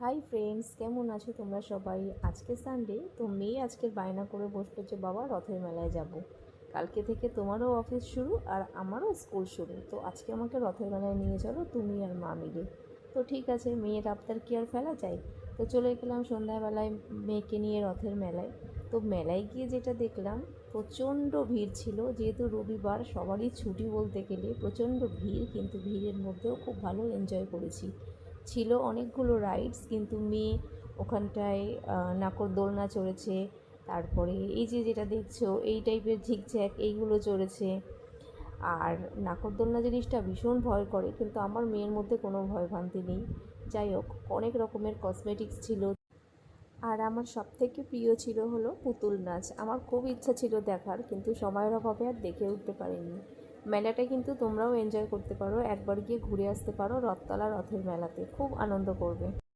Hi friends, কেমন আছো তোমরা সবাই? আজকে সানডে, তো মেয়ে আজকের বায়না করে বসলো যে বাবা রথের মেলায় যাব। কালকে থেকে তোমারও অফিস শুরু আর আমারও স্কুল শুরু, তো আজকে আমাকে রথের মেলায় নিয়ে চলো তুমি আর মা মিলে। তো ঠিক আছে, মেয়ের আবদার কি আর ফেলা যায়। তো চলে গেলাম সন্ধ্যাবেলায় মেয়েকে নিয়ে রথের মেলায়। তো মেলায় গিয়ে যেটা দেখলাম, প্রচণ্ড ভিড় ছিল। যেহেতু রবিবার, সবারই ছুটি বলতে গেলে প্রচণ্ড ভিড়, কিন্তু ভিড়ের মধ্যেও খুব ভালো এনজয় করেছি। ছিল অনেকগুলো রাইডস, কিন্তু মেয়ে ওখানটায় নাগরদোলনা চড়েছে। তারপরে এই যে যেটা দেখছো এই টাইপের ঝিকঝ্যাক, এইগুলো চড়েছে। আর নাগরদোলনা জিনিসটা ভীষণ ভয় করে, কিন্তু আমার মেয়ের মধ্যে কোনো ভয়ভ্রান্তি নেই। যাই হোক, অনেক রকমের কসমেটিক্স ছিল। আর আমার সবথেকে প্রিয় ছিল হলো পুতুল নাচ। আমার খুব ইচ্ছা ছিল দেখার, কিন্তু সময়ের অভাবে আর দেখে উঠতে পারিনি। মেলাটা কিন্তু তোমরাও এনজয় করতে পারো, একবার গিয়ে ঘুরে আসতে পারো রথতলা রথের মেলাতে, খুব আনন্দ করবে।